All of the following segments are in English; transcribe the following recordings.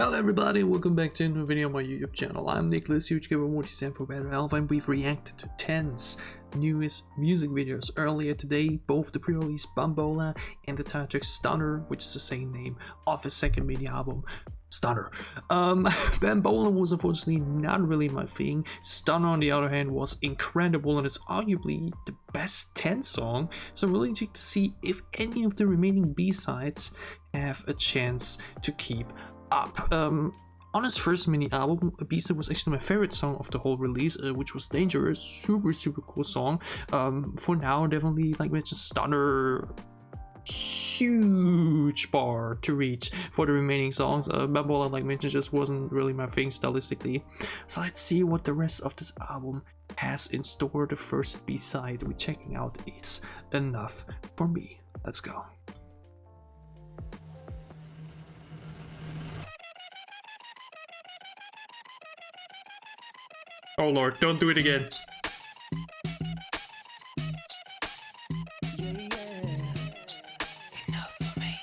Hello everybody, welcome back to a new video on my YouTube channel. I'm Nicholas, huge giver stand for better health, and we've reacted to 10's newest music videos earlier today, both the pre-release Bambola and the title track Stunner, which is the same name of his second mini album, Stunner. Bambola was unfortunately not really my thing. Stunner on the other hand was incredible, and it's arguably the best 10 song, so I'm really intrigued to see if any of the remaining B-sides have a chance to keep up. On his first mini album, B-side was actually my favorite song of the whole release, which was Dangerous. Super cool song. For now, definitely, like mentioned, Stunner, huge bar to reach for the remaining songs. Bambola, like mentioned, just wasn't really my thing stylistically. So let's see what the rest of this album has in store. The first B-side we're checking out is Enough for Me. Let's go. Oh lord, don't do it again. Enough for me.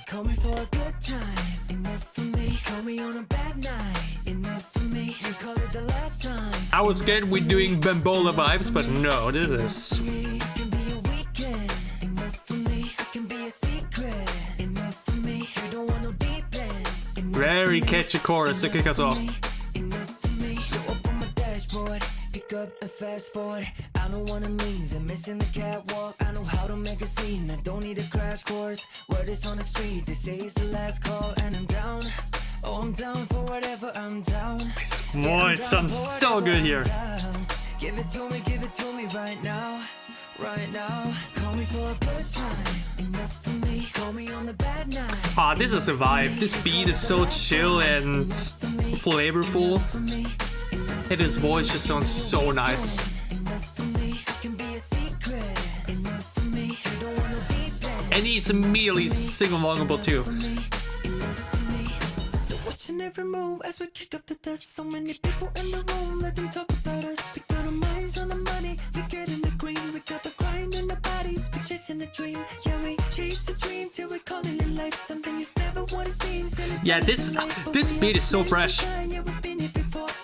Call me for a good time. Enough for me. Call me on a bad night. Enough for me. You call it the last time. I was scared we're doing Bambola vibes, but no, this is very catchy chorus to kick us off. Pick up and fast forward. I know what it means. I'm missing the catwalk. I know how to make a scene. I don't need a crash course. Word is on the street. They say it's the last call, and I'm down. Oh, I'm down for whatever. I'm down. His voice sounds so good here. Give it to me right now. Right now. Call me for a good time. Enough for me. Call me on the bad night. Ah, this is a vibe. This beat is so chill and flavorful. And his voice just sounds so nice. And it's immediately sing-alongable too. Watching every move as we kick up the dust. So many people in the room, let them talk about us. We got our minds on the money, we get in the green. We got the grind in the bodies, we chasing the dream. Yeah, we chase the dream till we call it life. Something is never what it seems. Yeah, this beat is so fresh.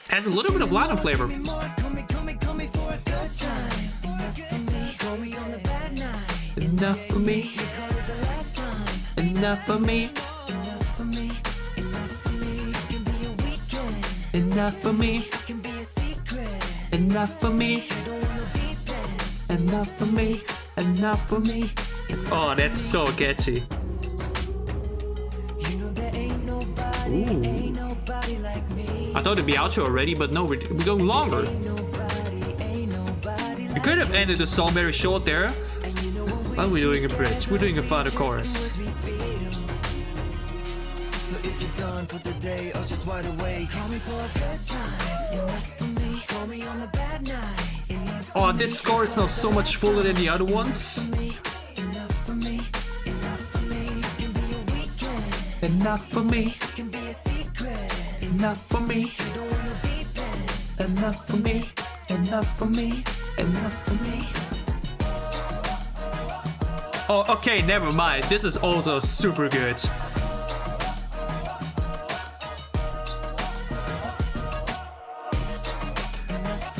Has a little bit of Latin flavor. Enough for me. Enough for me. Enough for me. Enough for me. Enough for me. Enough for me. Oh, that's so catchy. Ooh. I thought it'd be outro already, but no, we're going longer. We could have ended the song very short there, but we're doing a bridge. We're doing a further chorus. Oh, this score is now so much fuller than the other ones. Enough for me. Enough for me. Enough for me. Enough for me. Enough for me. Oh, okay, never mind. This is also super good.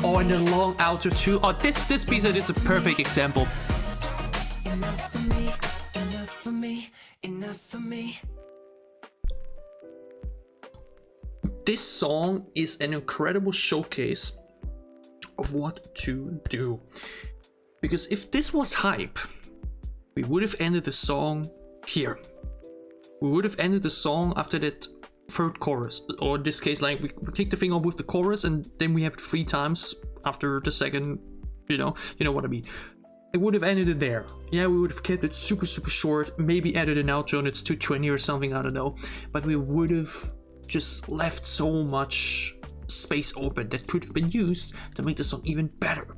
Oh, and the long outro too. Oh, this piece is a perfect example. Enough for me. Enough for me. Enough for me. This song is an incredible showcase of what to do. Because if this was hype, we would have ended the song here. We would have ended the song after that third chorus. Or in this case, like we kick the thing off with the chorus and then we have it 3 times after the second, you know what I mean. It would have ended it there. Yeah, we would have kept it super short, maybe added an outro and it's 2:20 or something, I don't know. But we would have just left so much space open that could have been used to make the song even better.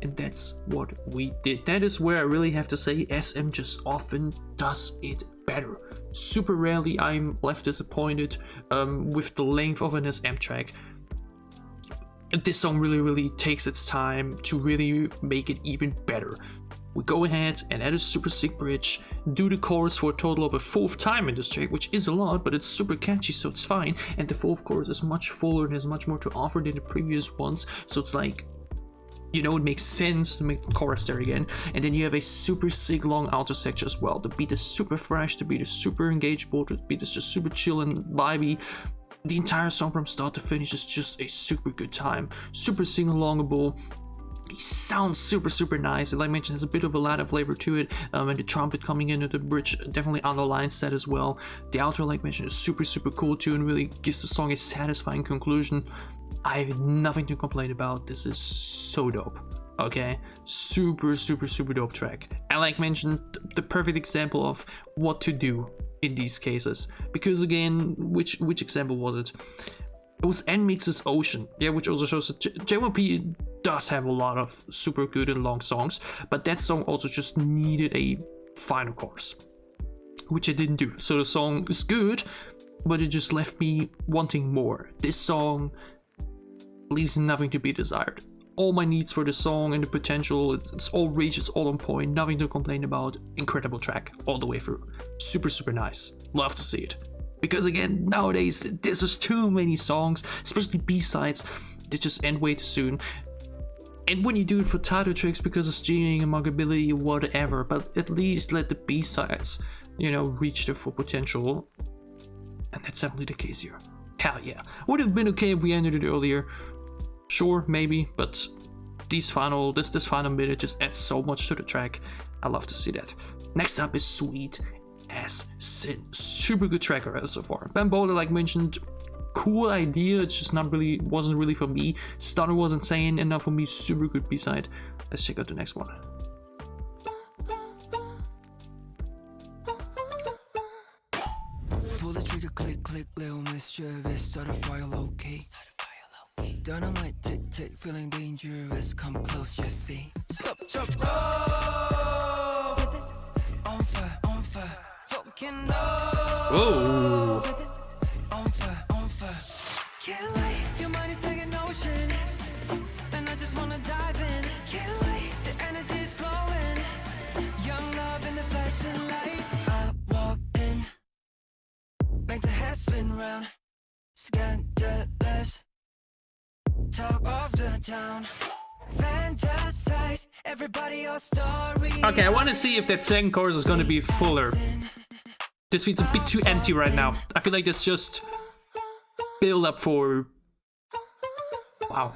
And that's what we did. That is where I really have to say SM just often does it better. Super rarely I'm left disappointed with the length of an SM track. This song really takes its time to really make it even better. we go ahead and add a super sick bridge, do the chorus for a total of a fourth time in this track, which is a lot, but it's super catchy, so it's fine. And the fourth chorus is much fuller and has much more to offer than the previous ones, so it's like, you know, it makes sense to make the chorus there again. And then you have a super sick long alto section as well. The beat is super fresh, the beat is super engageable, the beat is just super chill and vibey. The entire song from start to finish is just a super good time, super sing-alongable. It sounds super nice, and like I mentioned, there's a bit of a Latin flavor to it, and the trumpet coming into the bridge definitely underlines that as well. The outro, like I mentioned, is super cool too, and really gives the song a satisfying conclusion. I have nothing to complain about. This is so dope. Okay, super dope track, and like mentioned, the perfect example of what to do in these cases. Because again, which example was it? It was NMIX's Ocean, yeah, which also shows that JYP does have a lot of super good and long songs, but that song also just needed a final chorus, which it didn't do. So the song is good, but it just left me wanting more. This song leaves nothing to be desired. All my needs for the song and the potential, it's all reached, it's all on point, nothing to complain about. Incredible track all the way through. Super nice. Love to see it. Because again, nowadays there's just too many songs, especially B-sides, that just end way too soon. And when you do it for title tracks because of streaming and marketability, whatever, but at least let the B-sides, you know, reach their full potential. And that's definitely the case here. Hell yeah. Would have been okay if we ended it earlier. Sure, maybe, but this final minute just adds so much to the track. I love to see that. Next up is Sweet as Sin. Super good track already so far. Bambola, like mentioned, cool idea. It's just wasn't really for me. Stunner was insane enough for me. Super good B-side. Let's check out the next one. Pull the trigger, click, little mischievous, start a fire low key. Dynamite, tick, feeling dangerous, come close, you see. Stop, jump, roll with it. On fire, fucking Whoa. On fire. Can't wait, your mind is like an ocean, and I just wanna dive in. Can't wait, the energy is flowing. Young love in the flashing lights. I walk in, make the head spin round. Scandalous. Talk of the town, fantasize, everybody all story. Okay, I want to see if that second chorus is going to be fuller. This feels a bit too empty right now. I feel like there's just build up for... Wow.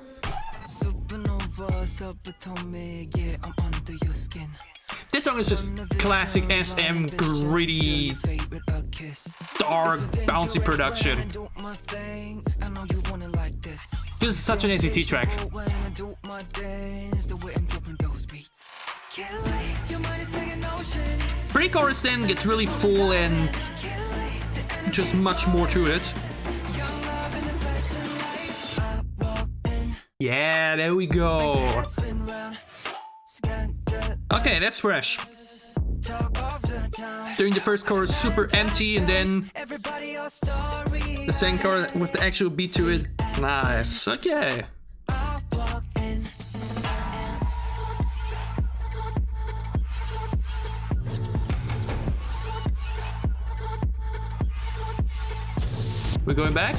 Supernovas, atomic, yeah, I'm under your skin. This song is just classic SM, gritty, dark, bouncy production. This is such an NCT track. Pre-chorus then gets really full and just much more to it. Yeah, there we go. Okay, that's fresh. During the first chorus, super empty, and then the second chorus with the actual beat to it. Nice. Okay. We're going back?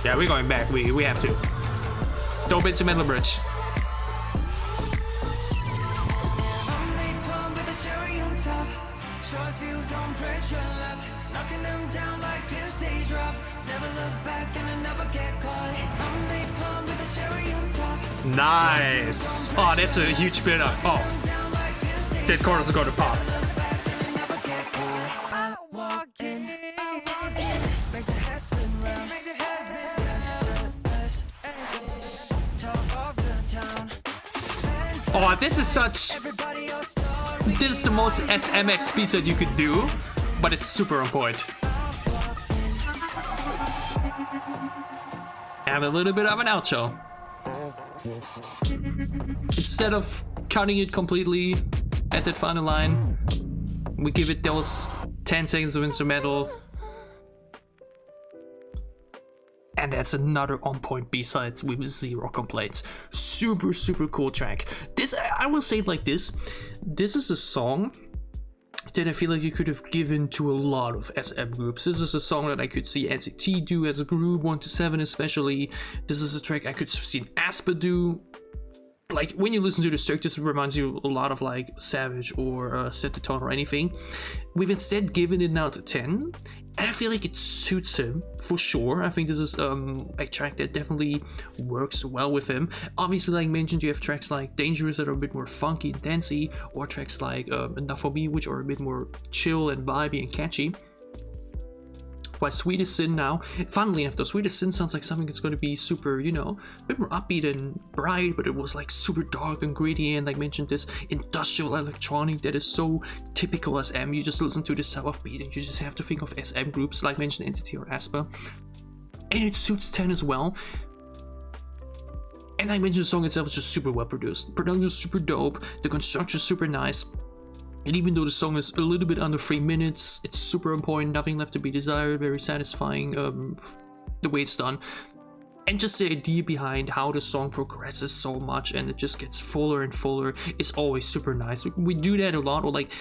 Yeah, we're going back. We have to. Dope instrumental bridge. Nice. Oh, that's a huge bit up. Oh, that chorus is going to pop. Oh, this is the most SMX speed that you could do, but it's super on point. And a little bit of an outro. Instead of cutting it completely at that final line, we give it those 10 seconds of instrumental. And that's another on point B-sides with zero complaints. Super, super cool track. This, I will say it like this. This is a song that I feel like you could have given to a lot of SM groups. This is a song that I could see NCT do as a group, 1 to 7 especially. This is a track I could have seen aespa do. Like, when you listen to the track, this reminds you a lot of like Savage or Set the Tone or anything. We've instead given it now to 10, and I feel like it suits him for sure. I think this is a track that definitely works well with him. Obviously, like mentioned, you have tracks like Dangerous that are a bit more funky and dancey, or tracks like Enough For Me, which are a bit more chill and vibey and catchy. Why Sweetest Sin now, funnily enough, though, Sweetest Sin sounds like something that's going to be super, you know, a bit more upbeat and bright, but it was like super dark and gritty, and like mentioned, this industrial electronic that is so typical SM. You just listen to this type of beat and you just have to think of SM groups, like mentioned NCT or aespa. And it suits 10 as well. And I mentioned the song itself is just super well produced. Production is super dope, the construction is super nice. And even though the song is a little bit under 3 minutes, it's super on point, nothing left to be desired, very satisfying the way it's done. And just the idea behind how the song progresses so much and it just gets fuller and fuller is always super nice. We do that a lot, or like,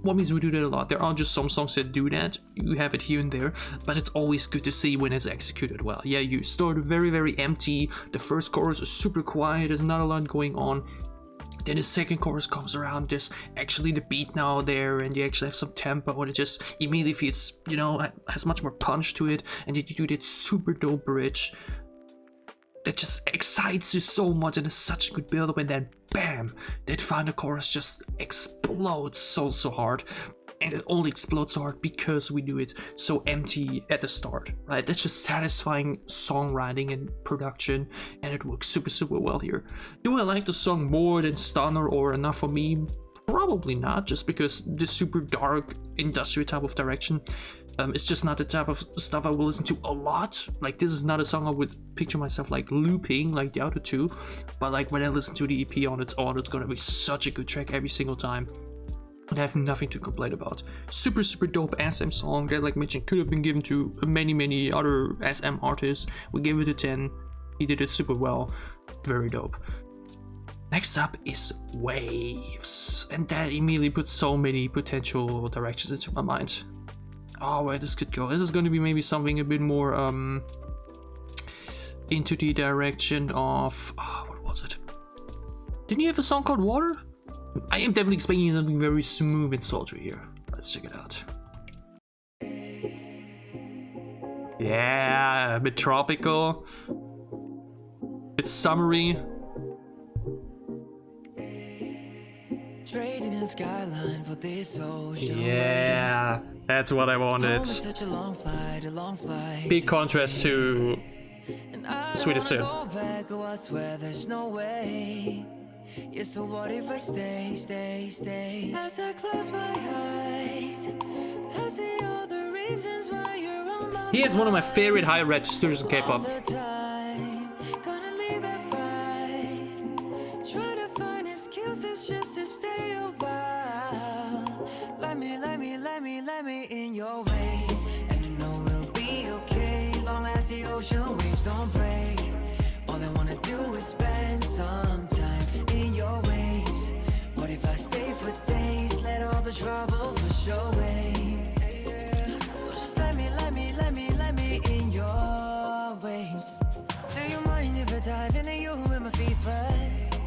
what means we do that a lot? There are just some songs that do that, you have it here and there, but it's always good to see when it's executed well. Yeah, you start very, very empty, the first chorus is super quiet, there's not a lot going on. Then the second chorus comes around, there's actually the beat now there, and you actually have some tempo, and it just immediately feels, you know, has much more punch to it, and then you do that super dope bridge that just excites you so much, and it's such a good build-up, and then bam, that final chorus just explodes so hard. And it only explodes so hard because we do it so empty at the start, right? That's just satisfying songwriting and production, and it works super well here. Do I like the song more than Stunner or Enough For Me? Probably not, just because this super dark industrial type of direction, it's just not the type of stuff I will listen to a lot. Like, this is not a song I would picture myself like looping like the other two, but like when I listen to the EP on its own, it's gonna be such a good track every single time. I have nothing to complain about. Super dope SM song that, like mentioned, could have been given to many other SM artists. We gave it a 10. He did it super well. Very dope. Next up is Waves, and that immediately puts so many potential directions into my mind. Oh, where this could go. This is going to be maybe something a bit more into the direction of, what was it? Didn't you have a song called Water? I am definitely expecting something very smooth and sultry here. Let's check it out. Yeah, a bit tropical, a bit summery. Trading the skyline for this ocean. Yeah, that's what I wanted. Such a long flight, Big contrast to Sweetest Sin. I swear there's no way. Yeah, so what if I stay? As I close my eyes, I see all the reasons why you're on my mind. He has one of my favorite high registers in K-pop. Gonna leave at 5. Try to find excuses just to stay a while. Let me in your waves, and I know we'll be okay. Long as the ocean waves don't break. All I wanna do is spend some time in your waves. What if I stay for days? Let all the troubles wash away. So just let me in your waves. Do you mind if I dive into you with my feet first?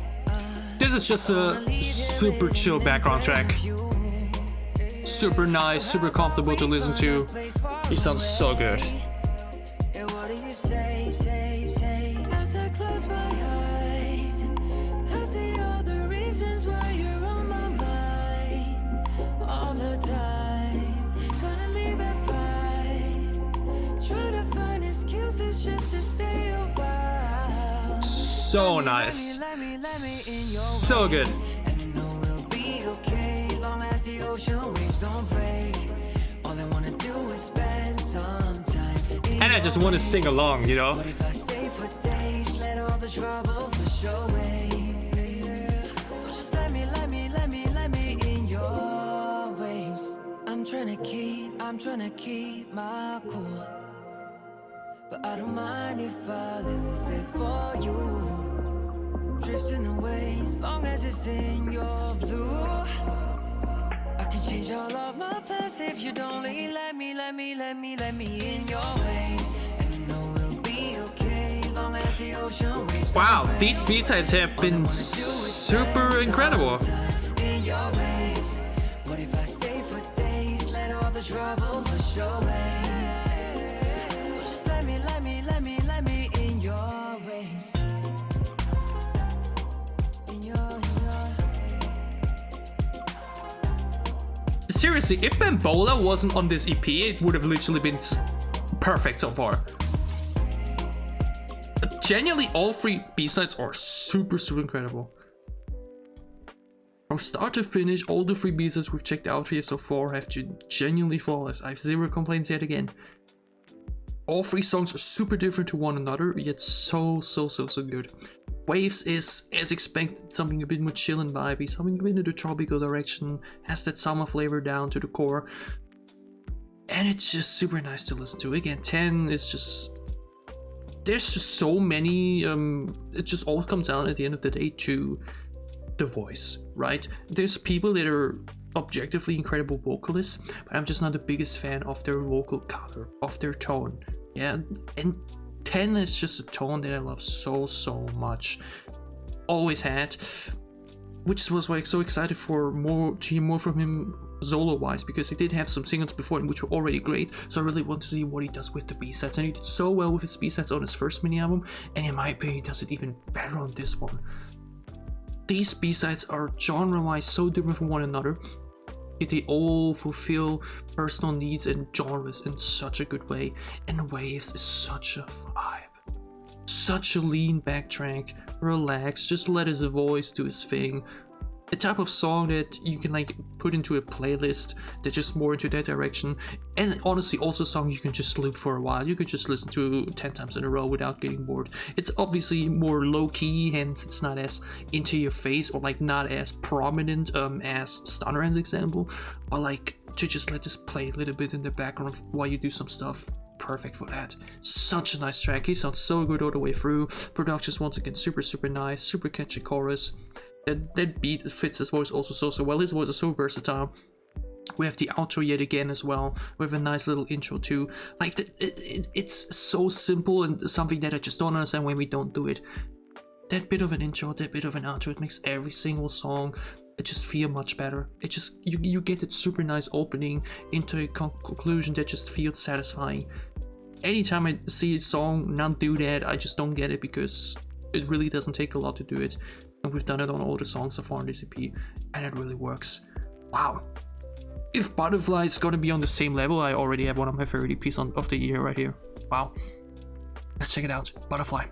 This is just a super chill background track. Super nice, super comfortable to listen to. He sounds so good. What do you say? As I close my eyes, I see all the reasons why you're on my mind all the time. Gonna leave at 5. Try to find excuses just to stay a while. So nice. So good. And I know we'll be okay, long as the ocean waves don't break. All I wanna do is spend some time. And I just want to sing along, you know? What if I stay for days? Let all the troubles wash away. So just let me in your waves. I'm trying to keep my cool. but I don't mind if I lose it for you. Drifting away as long as it's in your blue. I can change all of my plans if you'd only let me in your waves. And you know we'll be okay long as the ocean waves. Wow, these B-sides have been super incredible. In your waves. What if I stay for days, let all the troubles wash away? So just let me in your waves. In your Seriously, if Bambola wasn't on this EP, it would have literally been perfect so far. Genuinely, all three B-sides are super incredible. From start to finish, all the three B-sides we've checked out here so far have been genuinely flawless. I have zero complaints yet again. All three songs are super different to one another, yet so good. Waves is, as expected, something a bit more chill and vibey, something a bit in the tropical direction, has that summer flavor down to the core. And it's just super nice to listen to. Again, 10 is just... There's just so many, it just all comes down at the end of the day to the voice, right? There's people that are objectively incredible vocalists, but I'm just not the biggest fan of their vocal color, of their tone. Yeah, and 10 is just a tone that I love so much. Always had, which was why I'm so excited for to hear more from him solo-wise, because he did have some singles before him which were already great, so I really want to see what he does with the B-sides, and he did so well with his B-sides on his first mini-album, and in my opinion he does it even better on this one. These B-sides are genre-wise so different from one another, yet they all fulfill personal needs and genres in such a good way, and Waves is such a vibe. Such a lean back track, relax, just let his voice do his thing. The type of song that you can like put into a playlist that's just more into that direction, and honestly also a song you can just loop for a while. You could just listen to 10 times in a row without getting bored. It's obviously more low-key, hence it's not as into your face or like not as prominent as Stunner as example, or like to just let this play a little bit in the background while you do some stuff. Perfect for that. Such a nice track. He sounds so good all the way through. Production's once again super nice, super catchy chorus. That beat fits his voice also so well. His voice is so versatile. We have the outro yet again as well, with a nice little intro too. Like it's so simple and something that I just don't understand when we don't do it. That bit of an intro, that bit of an outro, it makes every single song just feel much better. It just you get that super nice opening into a conclusion that just feels satisfying. Anytime I see a song not do that, I just don't get it, because it really doesn't take a lot to do it. And we've done it on all the songs so far on this EP, and it really works. Wow. If Butterfly is gonna be on the same level, I already have one of my favorite EPs of the year right here. Wow. Let's check it out. Butterfly.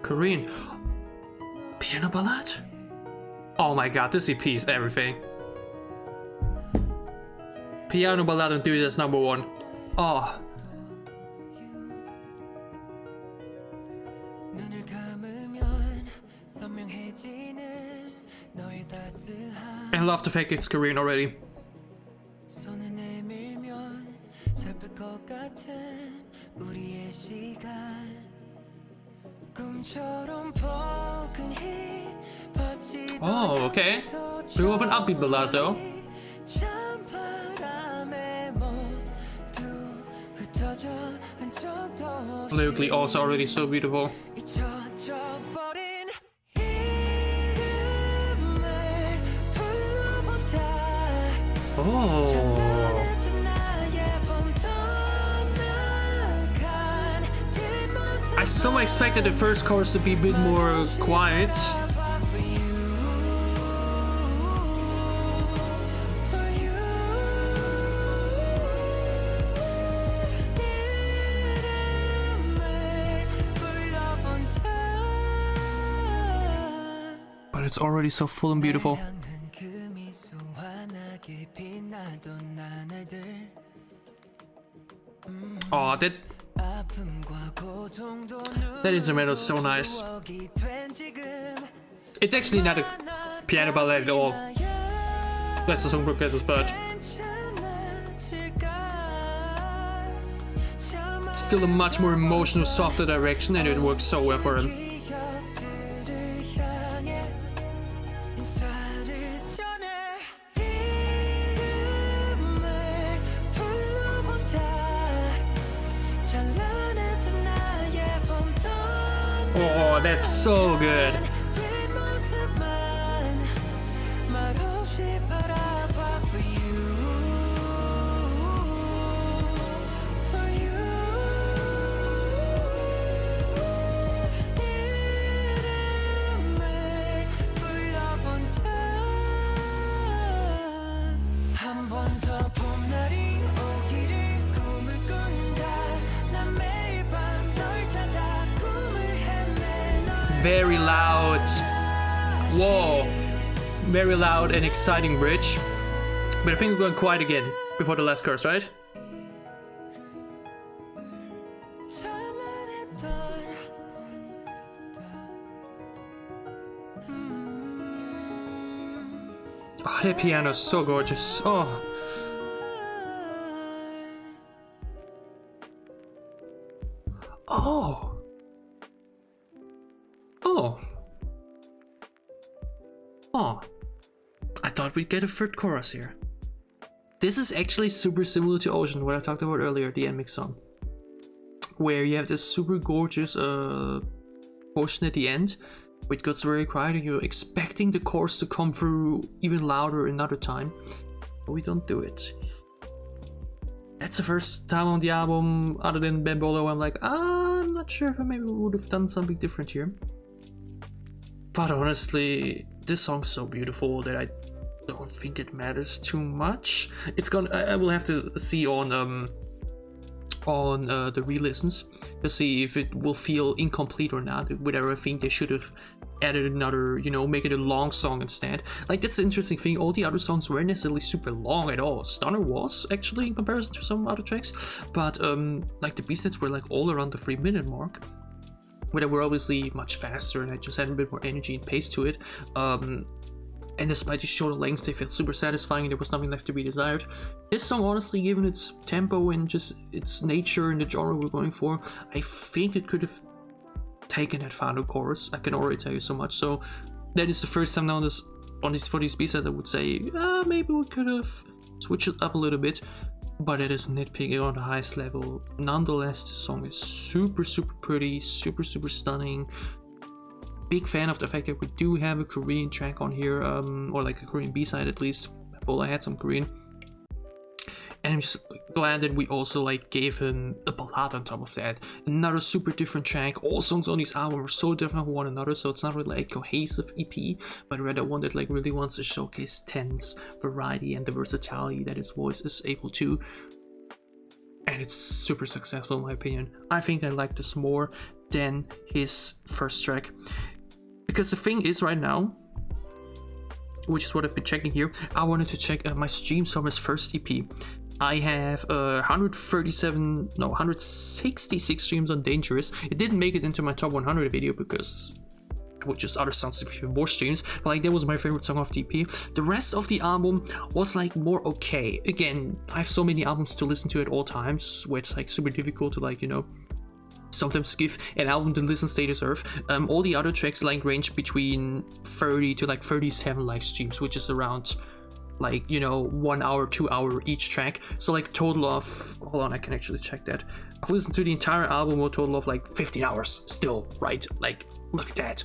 Korean. Piano ballad? Oh my god, this EP is everything. Piano ballad and dude, that's number one. Oh. I love the fact it's Korean already. Oh, okay. We have an upbeat ballad though. Lyrically also already so beautiful. Oh. I so expected the first chorus to be a bit more quiet. But it's already so full and beautiful. Oh, that instrumental is so nice. It's actually not a piano ballad at all. That's the song progresses, but still a much more emotional, softer direction, and it works so well for him. 기억들을 향해 인사를 전해 이름을 불러본다 찬란했던 나의 봄던 Oh, that's so good. 뒷모습만 말없이 바라봐 for you for you 이름을 불러본다 한 번 더 봄날이 오기를 꿈을 꾼다 난 매일 밤 널 찾아 꿈을 헤매 널 Very loud. Whoa. Very loud and exciting bridge. But I think we're going quiet again before the last chorus, right? Oh, that piano's so gorgeous. Oh. Oh. Oh. Oh. I thought we'd get a third chorus here. This is actually super similar to Ocean, what I talked about earlier, the end mix song. Where you have this super gorgeous portion at the end, which gets very quiet and you're expecting the chorus to come through even louder another time. But we don't do it. That's the first time on the album, other than Bambolo, I'm like, I'm not sure if I maybe would have done something different here. But honestly, this song's so beautiful that I don't think it matters too much. It's gonna, I will have to see on the re-listens to see if it will feel incomplete or not. Whether I think they should have added another, you know, make it a long song instead. Like, that's the interesting thing. All the other songs weren't necessarily super long at all. Stunner was actually in comparison to some other tracks, but like the B-sides were like all around the 3-minute mark. But they were obviously much faster, and I just had a bit more energy and pace to it. And despite the shorter lengths, they felt super satisfying, and there was nothing left to be desired. This song, honestly, given its tempo and just its nature and the genre we're going for, I think it could have taken that final chorus. I can already tell you so much. So that is the first time now for these B-sides I would say maybe we could have switched it up a little bit. But it is nitpicking on the highest level. Nonetheless, this song is super, super pretty, super, super stunning. Big fan of the fact that we do have a Korean track on here, or like a Korean B-side at least. Well, I had some Korean. And I'm just glad that we also like gave him a ballad on top of that. Another super different track. All songs on this album are so different from one another, so it's not really like a cohesive EP, but rather one that like really wants to showcase tense, variety, and the versatility that his voice is able to. And it's super successful in my opinion. I think I like this more than his first track. Because the thing is right now, which is what I've been checking here, I wanted to check my streams from his first EP. I have 166 streams on Dangerous. It didn't make it into my top 100 video because it was just other songs with more streams, but like that was my favorite song of the EP. The rest of the album was like more okay. Again, I have so many albums to listen to at all times where it's like super difficult to like, you know, sometimes give an album the listens they deserve. All the other tracks like range between 30 to like 37 live streams, which is around like, you know, 1 hour, 2 hour each track. So like total of, hold on, I can actually check that. I've listened to the entire album a total of like 15 hours still, right? Like, look at that.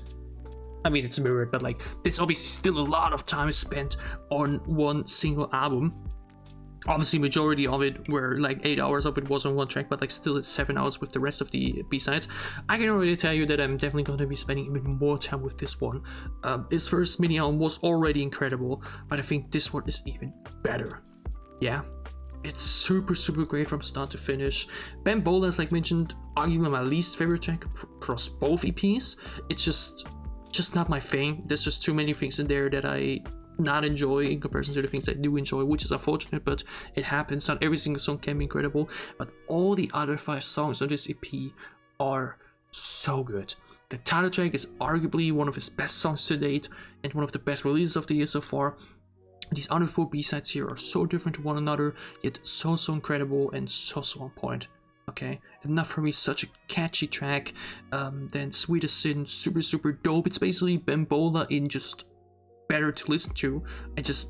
I mean, it's mirrored, but like, there's obviously still a lot of time spent on one single album. Obviously, majority of it were like 8 hours of it was on one track, but like still it's 7 hours with the rest of the B-sides. I can already tell you that I'm definitely going to be spending even more time with this one. His first mini album was already incredible, but I think this one is even better. Yeah, it's super, super great from start to finish. Bambola, as like mentioned, arguably my least favorite track across both EPs. It's just not my thing. There's just too many things in there that I not enjoy in comparison to the things I do enjoy, which is unfortunate, but it happens. Not every single song can be incredible, but all the other 5 songs on this EP are so good. The title track is arguably one of his best songs to date and one of the best releases of the year so far. These other 4 B-sides here are so different to one another, yet so incredible and so on point. Okay, enough for me. Such a catchy track. Then Sweet as Sin, super dope. It's basically Bambola in just better to listen to and just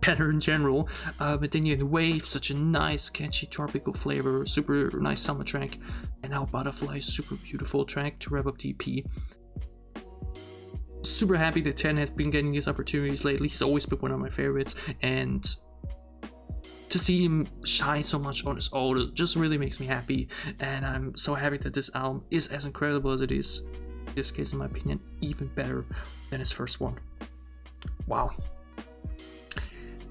better in general. But then you have Wave, such a nice catchy tropical flavor, super nice summer track. And now Butterfly, super beautiful track to wrap up the EP. Super happy that Ten has been getting these opportunities lately. He's always been one of my favorites, and to see him shine so much on his own just really makes me happy. And I'm so happy that this album is as incredible as it is. In this case, in my opinion, even better than his first one. Wow.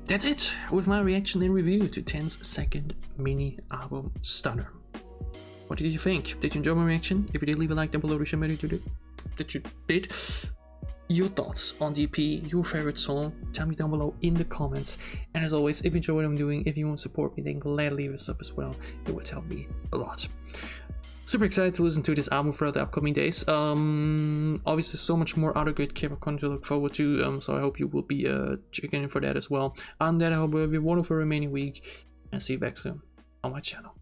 That's it with my reaction and review to Ten's second mini album, Stunner. What did you think? Did you enjoy my reaction? If you did, leave a like down below to show me that you did. Your thoughts on the EP, your favorite song, tell me down below in the comments. And as always, if you enjoy what I'm doing, if you want to support me, then gladly leave a sub as well. It would help me a lot. Super excited to listen to this album throughout the upcoming days. Obviously so much more other good K-pop content to look forward to, so I hope you will be checking in for that as well. And that I hope you have a wonderful remaining week, and see you back soon on my channel.